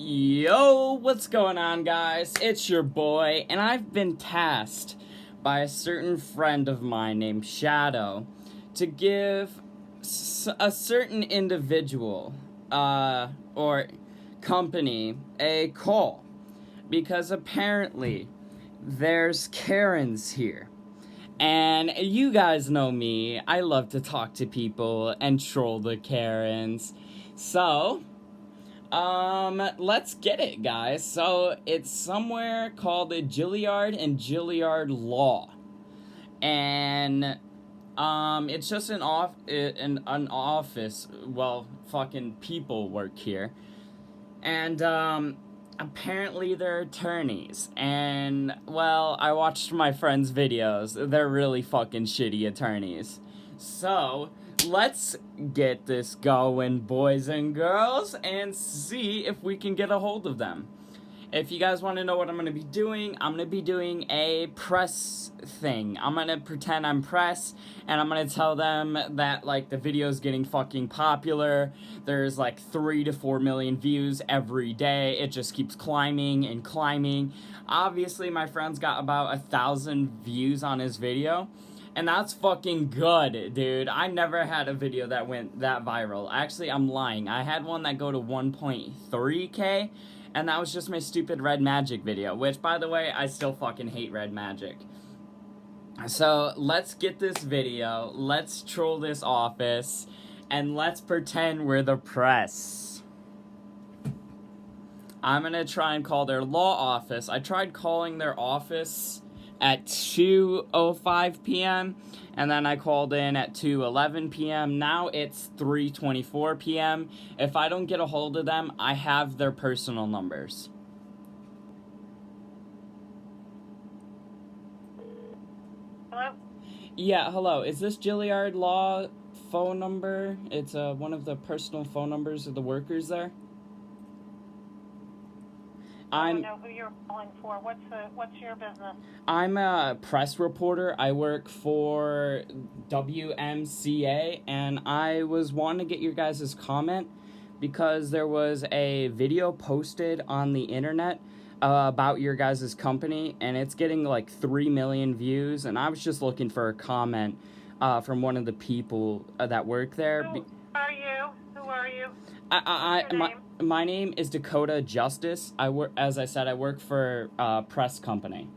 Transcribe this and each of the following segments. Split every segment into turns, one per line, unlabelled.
Yo, what's going on, guys? It's your boy, and I've been tasked by a certain friend of mine named Shadow to give a certain individual or company a call because apparently there's Karens here. And you guys know me, I love to talk to people and troll the Karens. So, let's get it, guys. So, it's somewhere called the Gilliard and Gilliard Law. And, it's just an office. Well, fucking people work here. And, apparently they're attorneys. And, well, I watched my friends' videos. They're really fucking shitty attorneys. So, let's get this going, boys and girls, and see if we can get a hold of them. If you guys want to know what I'm going to be doing, I'm going to be doing a press thing. I'm going to pretend I'm press, and I'm going to tell them that, like, the video's getting fucking popular. There's, like, 3 to 4 million views every day. It just keeps climbing and climbing. Obviously, my friend's got about 1,000 views on his video. And that's fucking good, dude. I never had a video that went that viral. Actually, I'm lying. I had one that go to 1.3K, and that was just my stupid red magic video, which, by the way, I still fucking hate red magic. So, let's get this video, let's troll this office, and let's pretend we're the press. I'm gonna try and call their law office. I tried calling their office at 2:05 p.m. and then I called in at 2:11 p.m. Now it's 3:24 p.m. If I don't get a hold of them, I have their personal numbers.
Hello?
Yeah, hello. Is this Gilliard Law phone number? It's one of the personal phone numbers of the workers there.
I don't know who you're calling for. What's your business?
I'm a press reporter. I work for WMCA, and I was wanting to get your guys' comment because there was a video posted on the internet about your guys' company, and it's getting like 3 million views, and I was just looking for a comment from one of the people that work there.
Who are you? Who are you?
My name is Dakota Justice. I work, as I said, I work for a press company.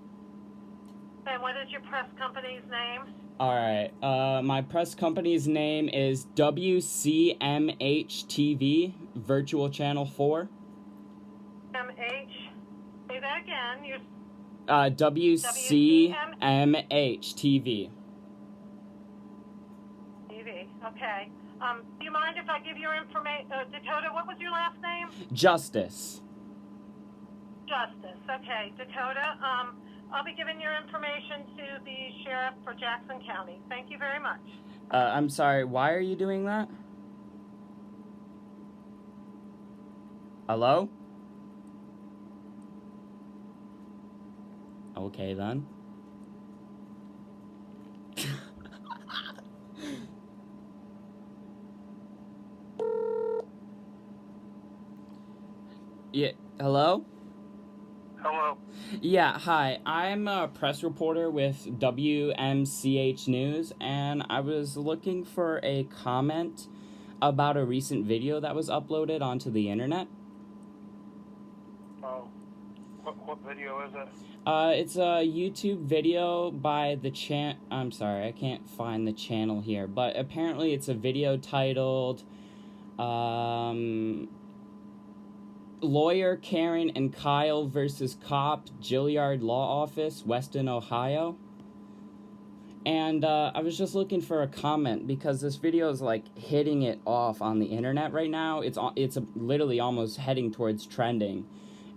And what is your press company's name?
All right. My press company's name is WCMH TV, Virtual Channel 4.
MH. Say that again.
WCMH TV.
TV. Okay. Do you mind if I give your information? Dakota, what was your last name?
Justice.
Justice. Okay. Dakota, I'll be giving your information to the sheriff for Jackson County. Thank you very much.
I'm sorry, why are you doing that? Hello? Okay, then. Yeah, hello?
Hello.
Yeah, hi. I'm a press reporter with WMCH News, and I was looking for a comment about a recent video that was uploaded onto the internet.
Oh, what video is it?
It's a YouTube video by the I'm sorry, I can't find the channel here, but apparently it's a video titled, Lawyer Karen and Kyle versus Cop, Gilliard Law Office, Weston, Ohio. And I was just looking for a comment because this video is like hitting it off on the internet right now. It's literally almost heading towards trending,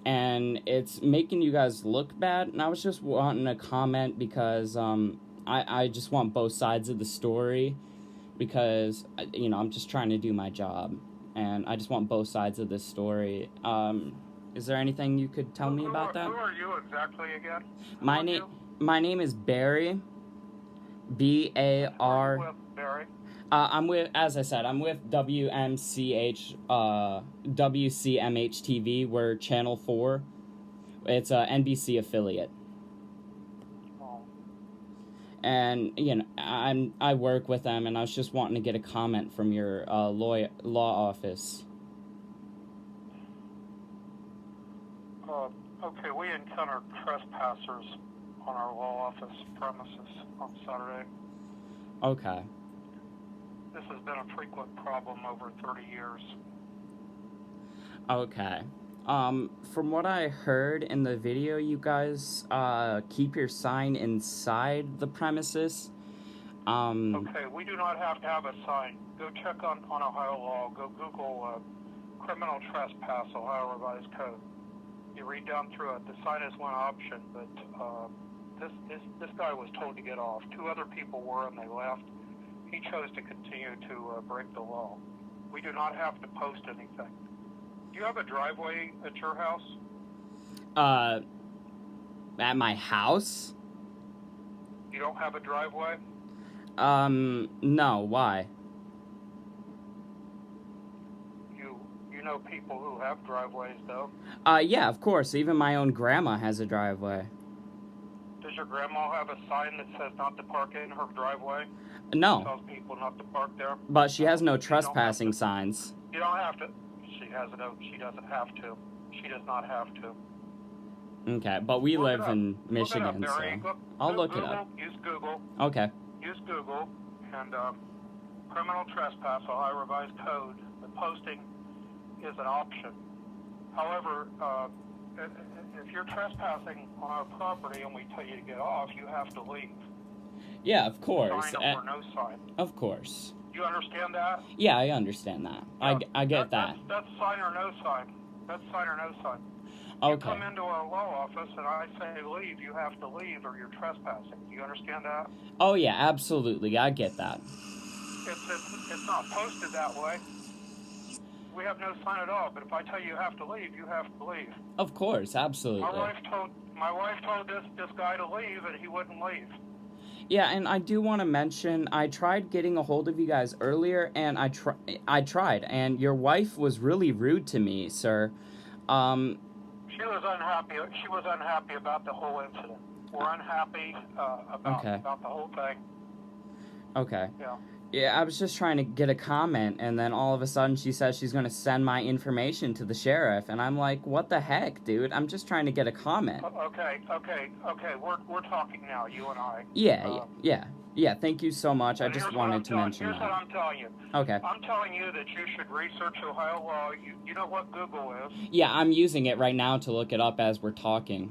and it's making you guys look bad. And I was just wanting a comment because I just want both sides of the story because I'm just trying to do my job. And I just want both sides of this story. Is there anything you could tell me about that?
Who are you exactly again?
My name is Barry. B-A-R.
Barry?
I'm with, as I said, I'm with WCMH TV. We're Channel 4. It's a NBC affiliate.
Oh,
And, you know, I work with them, and I was just wanting to get a comment from your law office.
okay, we encountered trespassers on our law office premises on Saturday.
Okay.
This has been a frequent problem over 30 years.
Okay. From what I heard in the video, you guys keep your sign inside the premises.
Okay, we do not have to have a sign. Go check on Ohio law. Go Google criminal trespass, Ohio Revised Code. You read down through it. The sign is one option, but this guy was told to get off. 2 other people were, and they left. He chose to continue to break the law. We do not have to post anything. Do you have a driveway at your house?
At my house?
You don't have a driveway?
No, why?
You know people who have driveways, though.
Yeah, of course. Even my own grandma has a driveway.
Does your grandma have a sign that says not to park in her driveway?
No.
Tells people not to park there?
But she has no
You don't have
trespassing
to-
signs.
You don't have to. She doesn't have to. She does not have to.
Okay, but we
Look it
live
up.
in
Look it
Michigan,
up, Barry.
so I'll look it
Google,
up.
Use Google.
Okay.
Use Google and criminal trespass, Ohio Revised Code. The posting is an option. However, if you're trespassing on our property and we tell you to get off, you have to leave.
Yeah, of course.
Sign or no sign.
Of course.
You understand that?
Yeah, I understand that.
Yeah,
I get that.
That's sign or no sign. That's sign or no sign.
Okay.
You come into our law office and I say leave, you have to leave or you're trespassing. Do you understand that?
Oh yeah, absolutely. I get that.
It's not posted that way. We have no sign at all, but if I tell you you have to leave, you have to leave.
Of course, absolutely.
My wife told this guy to leave and he wouldn't leave.
Yeah, and I do want to mention, I tried getting a hold of you guys earlier, and I tried, and your wife was really rude to me, sir.
She was unhappy. She was unhappy about the whole incident. We're unhappy about the whole thing.
Okay.
Yeah.
Yeah, I was just trying to get a comment, and then all of a sudden she says she's going to send my information to the sheriff, and I'm like, what the heck, dude? I'm just trying to get a comment.
Okay. We're talking now, you and I.
Yeah. Thank you so much. I just wanted to mention
Here's
that.
what I'm telling you.
Okay.
I'm telling you that you should research Ohio law. You know what Google is?
Yeah, I'm using it right now to look it up as we're talking.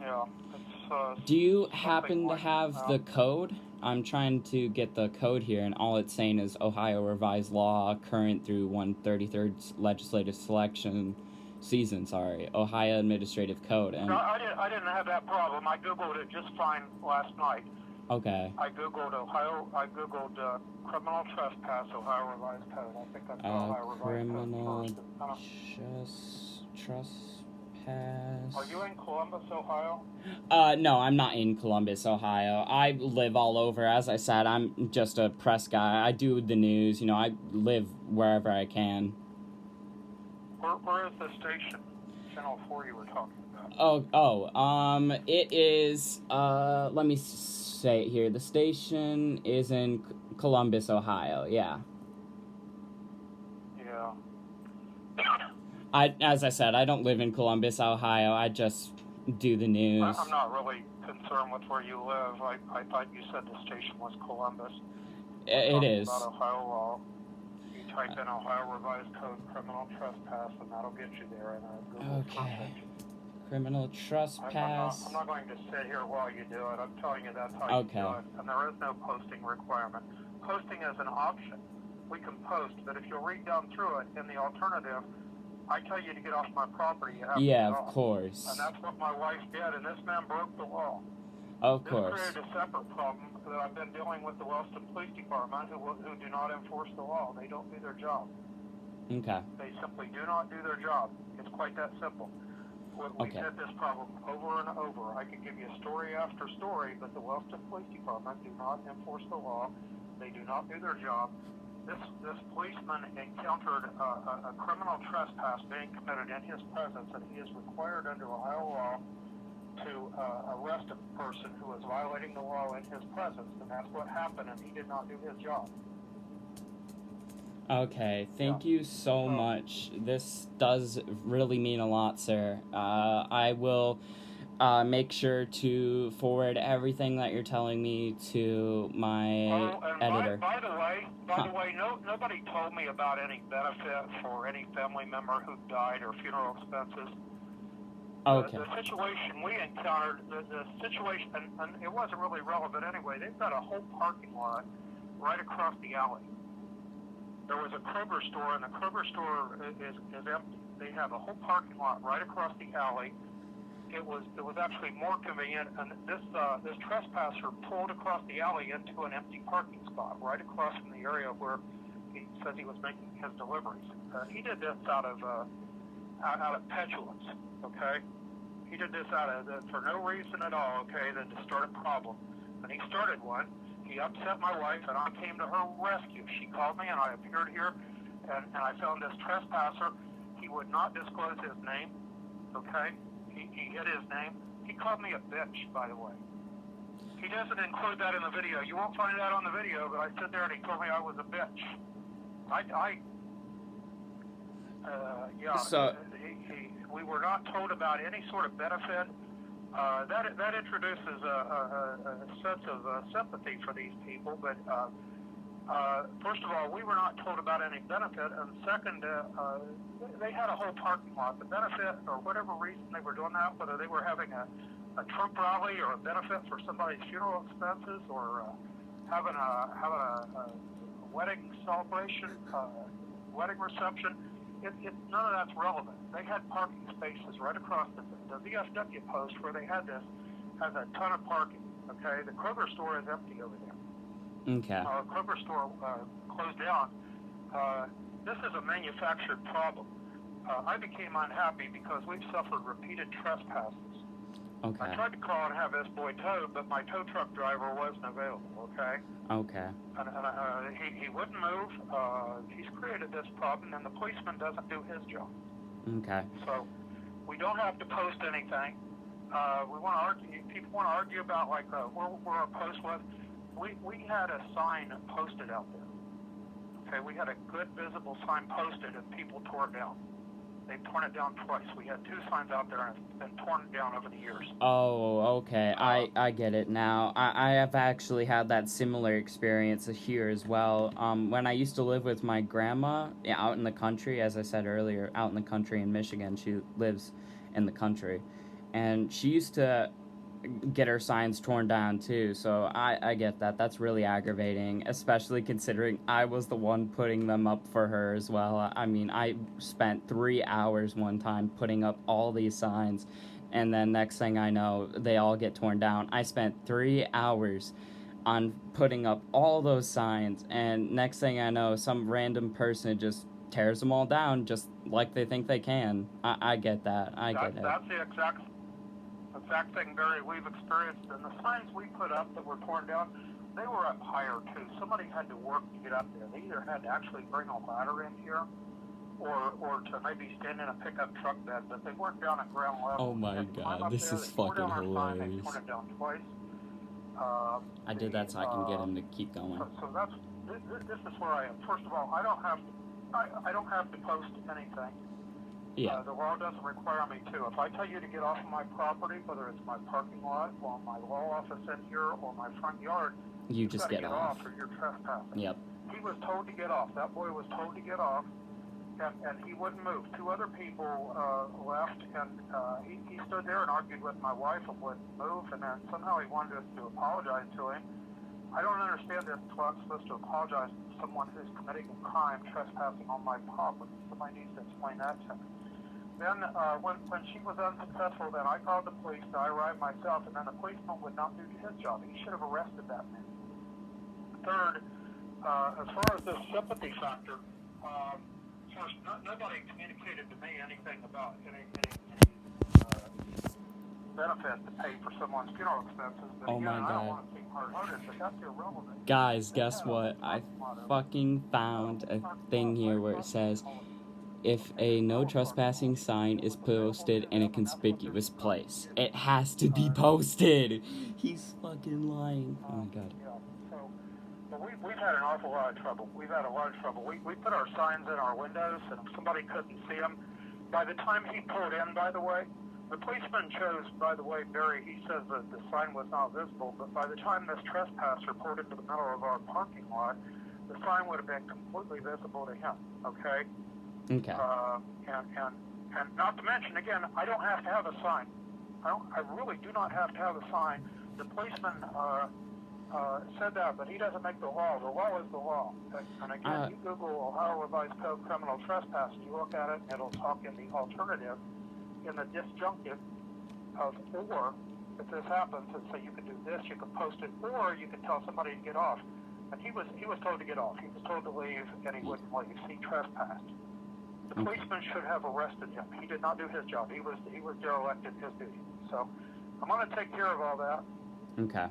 Yeah. It's,
Do you happen to
like,
have the code? I'm trying to get the code here, and all it's saying is Ohio Revised Law, current through 133rd Legislative Selection Season, Ohio Administrative Code. And
No, I didn't have that problem. I Googled it just fine last night.
okay.
I Googled criminal trespass, Ohio Revised Code. I think that's Ohio Revised
Criminal
Code first.
trespass.
Are you in Columbus, Ohio?
No, I'm not in Columbus, Ohio. I live all over. As I said, I'm just a press guy. I do the news. You know, I live wherever I can.
Where is the station? Channel 4 you were talking about.
It is, let me say it here. The station is in Columbus, Ohio, yeah.
Yeah.
As I said, I don't live in Columbus, Ohio. I just do the news.
I'm not really concerned with where you live. I thought you said the station was Columbus.
It is.
About Ohio law. You type in Ohio Revised Code criminal trespass, and that'll get you there in a Google search.
Criminal trespass.
I'm not going to sit here while you do it. I'm telling you that's how you do it. And there is no posting requirement. Posting is an option. We can post, but if you'll read down through it, in the alternative, I tell you to get off my property, you have to get off.
Of course.
And that's what my wife did, and this man broke the law.
Of course.
This created a separate problem that I've been dealing with the Wellston Police Department, who do not enforce the law. They don't do their job.
Okay.
They simply do not do their job. It's quite that simple. We've had this problem over and over. I could give you story after story, but the Wellston Police Department do not enforce the law. They do not do their job. This policeman encountered a criminal trespass being committed in his presence, and he is required under Ohio law to arrest a person who is violating the law in his presence, and that's what happened, and he did not do his job.
Okay, thank you so much. This does really mean a lot, sir. I will make sure to forward everything that you're telling me to my editor.
By the way, nobody told me about any benefit for any family member who died or funeral expenses.
Okay.
The situation we encountered, the situation, and it wasn't really relevant anyway, they've got a whole parking lot right across the alley. There was a Kroger store, and the Kroger store is empty. They have a whole parking lot right across the alley. It was actually more convenient, and this trespasser pulled across the alley into an empty parking spot right across from the area where he says he was making his deliveries. He did this out of petulance, okay? He did this for no reason at all, okay, than to start a problem. And he started one. He upset my wife, and I came to her rescue. She called me, and I appeared here, and I found this trespasser. He would not disclose his name, okay? He hid his name. He called me a bitch, by the way. He doesn't include that in the video. You won't find that on the video, but I stood there and he told me I was a bitch. We were not told about any sort of benefit. That introduces a sense of sympathy for these people, but first of all, we were not told about any benefit, and second, they had a whole parking lot. The benefit, or whatever reason they were doing that, whether they were having a Trump rally or a benefit for somebody's funeral expenses, or having a wedding celebration, wedding reception, none of that's relevant. They had parking spaces right across the VFW post where they had this, has a ton of parking. Okay, the Kroger store is empty over there.
Okay.
Kroger store closed down. This is a manufactured problem. I became unhappy because we've suffered repeated trespasses.
Okay.
I tried to call and have this boy towed, but my tow truck driver wasn't available, okay?
Okay.
And he wouldn't move. He's created this problem, and the policeman doesn't do his job.
Okay.
So we don't have to post anything. We want to argue. People want to argue about like where our post was. We had a sign posted out there. Okay, we had a good visible sign posted, and people tore it down. They've torn it down twice. We had 2 signs out there, and it's been torn down over the years.
Oh, okay. I get it now. I have actually had that similar experience here as well. When I used to live with my grandma out in the country, as I said earlier, out in the country in Michigan. She lives in the country. And she used to get her signs torn down too, so I get that. That's really aggravating, especially considering I was the one putting them up for her as well. I mean, I spent 3 hours one time putting up all these signs, and then next thing I know, they all get torn down. I spent 3 hours on putting up all those signs, and next thing I know, some random person just tears them all down just like they think they can. I get that. I get it.
That's the exact thing, Barry, we've experienced. And the signs we put up that were torn down, they were up higher too. Somebody had to work to get up there. They either had to actually bring a ladder in here, or to maybe stand in a pickup truck bed, but they weren't down at ground level.
Oh my God, this is fucking hilarious.
They torn it down twice.
I did that so I can get him to keep going.
So that's this is where I am. First of all, I don't have to post anything.
Yeah.
The law doesn't require me to. If I tell you to get off of my property, whether it's my parking lot or my law office in here or my front yard,
you just get
off or you're trespassing.
Yep.
He was told to get off. That boy was told to get off, and he wouldn't move. 2 other people left, and he stood there and argued with my wife and wouldn't move, and then somehow he wanted us to apologize to him. I don't understand this. I'm supposed to apologize to someone who's committing a crime, trespassing on my property. Somebody needs to explain that to me. Then when she was unsuccessful, then I called the police. I arrived myself, and then the policeman would not do his job. He should have arrested that man. Third, as far as the sympathy factor, first, nobody communicated to me anything about any benefit to pay for someone's funeral expenses. But
Oh
again,
my
I don't
God.
want to seem hard-hearted, but that's irrelevant.
Guys, guess what? I fucking found a thing here where it says, if a no trespassing sign is posted in a conspicuous place, it has to be posted. He's fucking lying. Oh my God.
Yeah, so, but we've had an awful lot of trouble. We've had a lot of trouble. We put our signs in our windows, and if somebody couldn't see them, by the time he pulled in, by the way, the policeman chose, by the way, Barry, he says that the sign was not visible, but by the time this trespasser pulled into the middle of our parking lot, the sign would have been completely visible to him, okay?
Okay.
And not to mention, again, I don't have to have a sign. I really do not have to have a sign. The policeman said that, but he doesn't make the law. The law is the law. And again, you Google Ohio Revised Code criminal trespass, and you look at it, and it'll talk in the alternative, in the disjunctive of or. If this happens, and say you can do this, you can post it, or you can tell somebody to get off. And he was told to get off. He was told to leave, and he wouldn't leave. He trespassed. The policeman should have arrested him. He did not do his job. He was derelict in his duty. So I'm going to take care of all that.
Okay.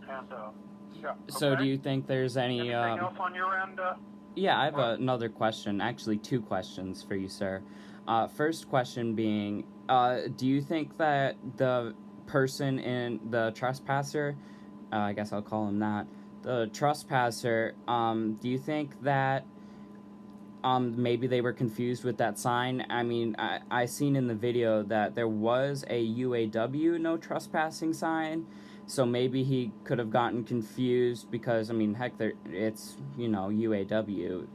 And yeah.
So
okay?
do you think there's any?
Anything else on your end?
Yeah, I have another question. Actually, two questions for you, sir. First question being, do you think that the person in the trespasser, I guess I'll call him that, the trespasser, do you think that maybe they were confused with that sign? I mean, I seen in the video that there was a UAW no trespassing sign, so maybe he could have gotten confused because, I mean, heck, it's, you know, UAW.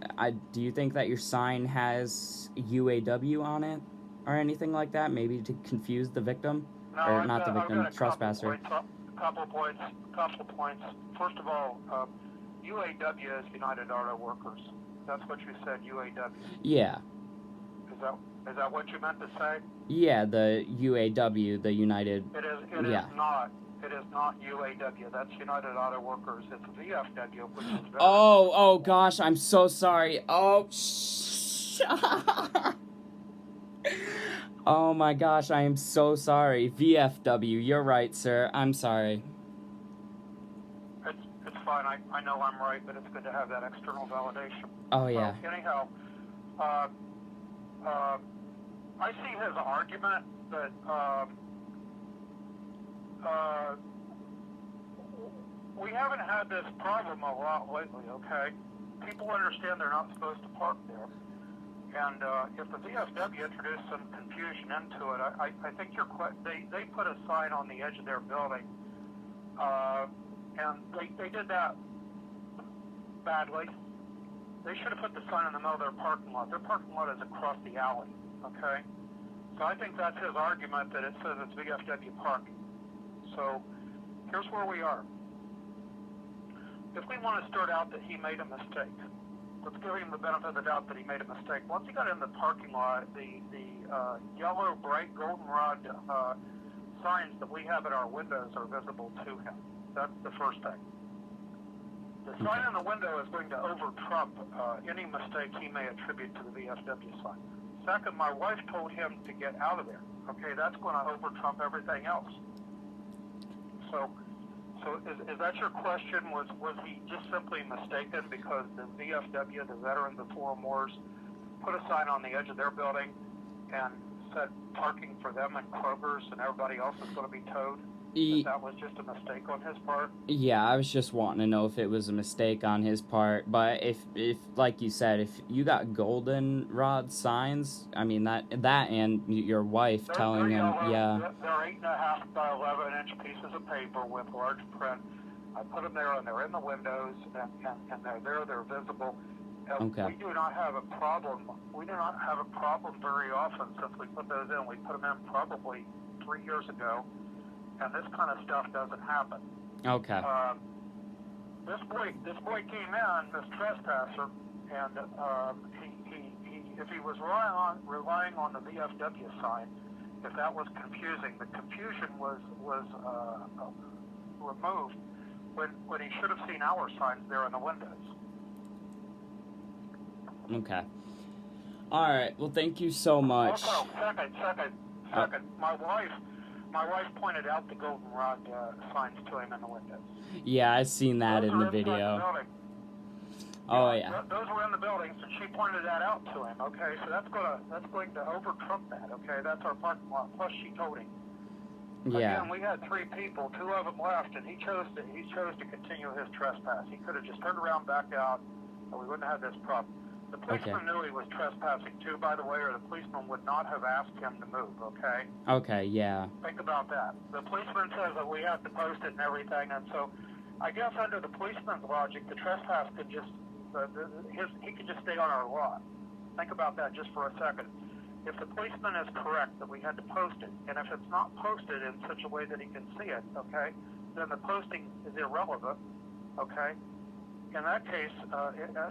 Do you think that your sign has UAW on it or anything like that, maybe to confuse the victim?
No,
or not the victim, trespasser.
Couple points. First of all, UAW is United Auto Workers. That's what you said, UAW.
Yeah.
Is that what you meant to say?
Yeah, the UAW, the United.
It is not. It is not UAW. That's United Auto Workers. It's VFW, which is.
Oh gosh, I'm so sorry. Oh, oh my gosh, I am so sorry. VFW, you're right, sir. I'm sorry.
It's fine. I know I'm right, but it's good to have that external validation.
Oh yeah.
So, anyhow, I see his argument that we haven't had this problem a lot lately. Okay, people understand they're not supposed to park there. And if the VFW introduced some confusion into it, I think they put a sign on the edge of their building, and they did that badly. They should have put the sign in the middle of their parking lot. Their parking lot is across the alley, okay? So I think that's his argument, that it says it's VFW parking. So here's where we are. If we want to start out that he made a mistake, let's give him the benefit of the doubt that he made a mistake. Once he got in the parking lot, the yellow, bright, goldenrod signs that we have at our windows are visible to him. That's the first thing. The sign in the window is going to over-trump any mistake he may attribute to the VFW sign. Second, my wife told him to get out of there. Okay, that's going to over-trump everything else. So is that your question? Was he just simply mistaken because the VFW, the Veterans of Foreign Wars, put a sign on the edge of their building and said parking for them and Kroger's and everybody else is going to be towed? That was just a mistake on his part?
Yeah, I was just wanting to know if it was a mistake on his part. But if like you said, if you got goldenrod signs, I mean, that and your wife telling him, yeah.
They're 8.5 by 11-inch pieces of paper with large print. I put them there, and they're in the windows, and they're there. They're visible.
Okay.
We do not have a problem. We do not have a problem very often since we put those in. We put them in probably 3 years ago. And this kind of stuff doesn't happen.
Okay.
This boy came in, this trespasser, and if he was relying on the VFW sign, if that was confusing, the confusion was removed when he should have seen our signs there in the windows.
Okay. All right. Well, thank you so much.
Also, second. My my wife pointed out the goldenrod signs to him in the windows.
Yeah, I've seen that
Those
in the
are inside
video.
building.
Oh yeah.
Those were in the buildings, and she pointed that out to him. Okay, so that's going to over trump that. Okay, that's our parking lot. Plus, she told him.
Yeah.
Again, we had 3 people. 2 of them left, and he chose to continue his trespass. He could have just turned around, backed out, and we wouldn't have this problem. The policeman knew he was trespassing too, by the way, or the policeman would not have asked him to move. Okay.
Okay. Yeah.
Think about that. The policeman says that we have to post it and everything, and so I guess under the policeman's logic, the trespass could just he could just stay on our lot. Think about that just for a second. If the policeman is correct that we had to post it, and if it's not posted in such a way that he can see it, okay, then the posting is irrelevant, okay? In that case,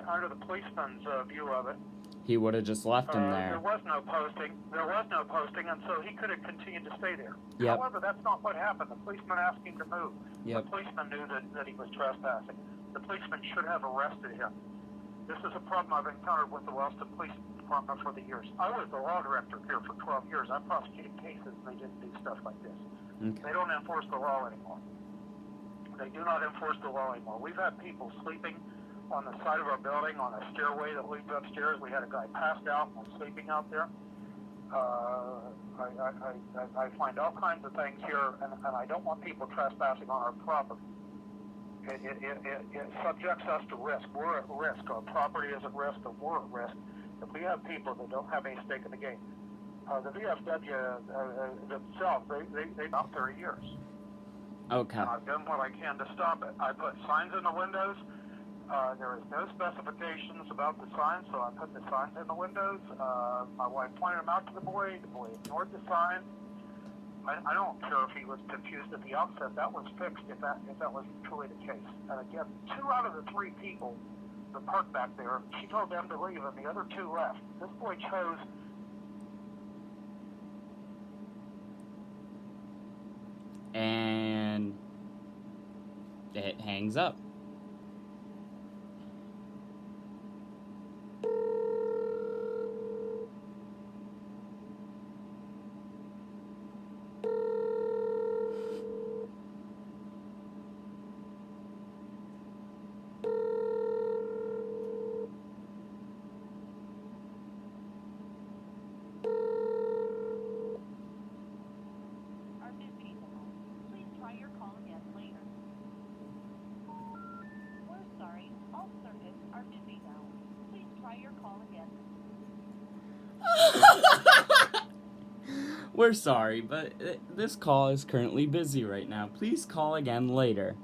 under the policeman's view of it,
He would have just left him there.
there was no posting, and so he could have continued to stay there.
Yep.
However, that's not what happened. The policeman asked him to move.
Yep.
The policeman knew that he was trespassing. The policeman should have arrested him. This is a problem I've encountered with the Wellston Police Department for the years. I was the law director here for 12 years. I prosecuted cases, and they didn't do stuff like this.
Okay.
They don't enforce the law anymore. They do not enforce the law anymore. We've had people sleeping on the side of our building on a stairway that leads upstairs. We had a guy passed out and was sleeping out there. I find all kinds of things here, and I don't want people trespassing on our property. It subjects us to risk. We're at risk. Our property is at risk, and we're at risk. If we have people that don't have any stake in the game, the VFW themselves, they've been 30 years.
Okay.
And I've done what I can to stop it. I put signs in the windows. There is no specifications about the signs, so I put the signs in the windows. My wife pointed them out to the boy. The boy ignored the sign. I don't care if he was confused at the outset. That was fixed if that was truly the case. And again, 2 out of the 3 people that parked back there, she told them to leave, and the other 2 left. This boy chose.
And it hangs up. We're sorry, but this call is currently busy right now. Please call again later.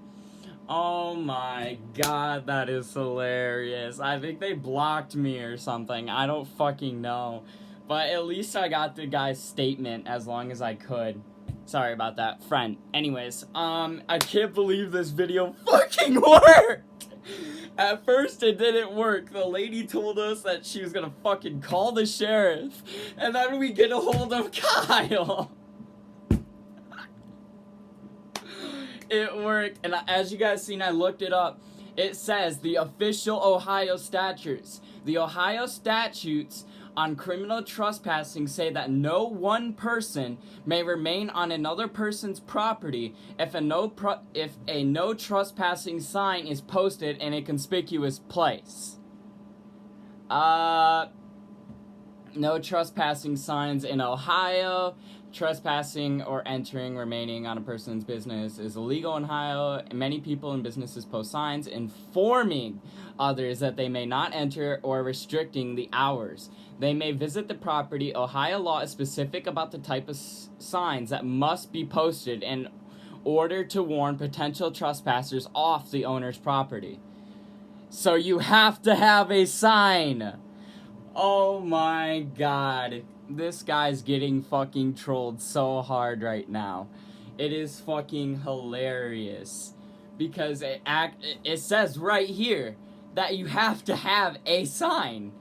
Oh my god, that is hilarious. I think they blocked me or something. I don't fucking know. But at least I got the guy's statement as long as I could. Sorry about that, friend. Anyways, I can't believe this video fucking worked! At first it didn't work. The lady told us that she was gonna fucking call the sheriff. And then we get a hold of Kyle. It worked. And as you guys seen, I looked it up. It says the official Ohio statutes. The Ohio statutes on criminal trespassing say that no one person may remain on another person's property if a no trespassing sign is posted in a conspicuous place. No trespassing signs in Ohio. Trespassing or entering, remaining on a person's business is illegal in Ohio. Many people and businesses post signs informing others that they may not enter or restricting the hours. They may visit the property. Ohio law is specific about the type of signs that must be posted in order to warn potential trespassers off the owner's property. So you have to have a sign. Oh my god. This guy's getting fucking trolled so hard right now. It is fucking hilarious. Because it says right here that you have to have a sign.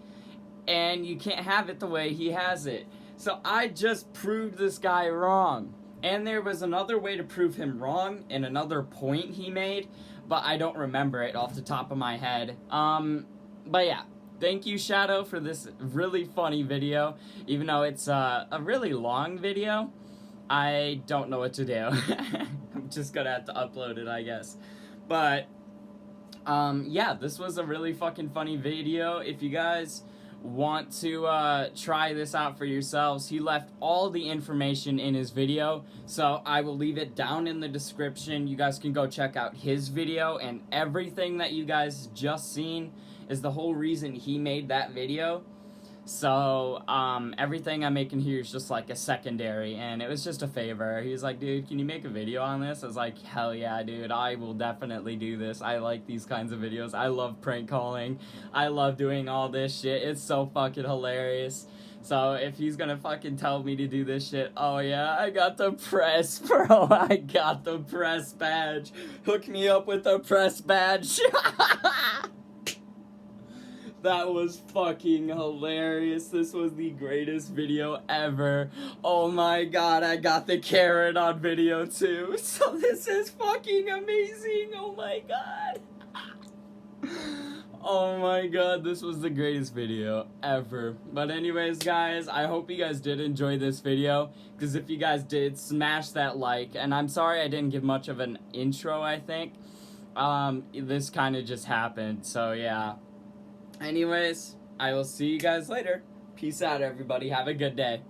And you can't have it the way he has it. So I just proved this guy wrong. And there was another way to prove him wrong and another point he made. But I don't remember it off the top of my head. But yeah. Thank you, Shadow, for this really funny video, even though it's a really long video. I don't know what to do. I'm just gonna have to upload it, I guess. But, yeah, this was a really fucking funny video. If you guys want to try this out for yourselves, he left all the information in his video, so I will leave it down in the description. You guys can go check out his video, and everything that you guys just seen is the whole reason he made that video. So, everything I'm making here is just like a secondary, and it was just a favor. He was like, dude, can you make a video on this? I was like, hell yeah, dude, I will definitely do this. I like these kinds of videos. I love prank calling. I love doing all this shit. It's so fucking hilarious. So, if he's gonna fucking tell me to do this shit, oh yeah, I got the press, bro. I got the press badge. Hook me up with the press badge. That was fucking hilarious. This was the greatest video ever. Oh my god, I got the carrot on video too. So this is fucking amazing. Oh my god. Oh my god, this was the greatest video ever. But anyways, guys, I hope you guys did enjoy this video. Because if you guys did, smash that like. And I'm sorry I didn't give much of an intro, I think. This kind of just happened. So yeah. Anyways, I will see you guys later. Peace out, everybody. Have a good day.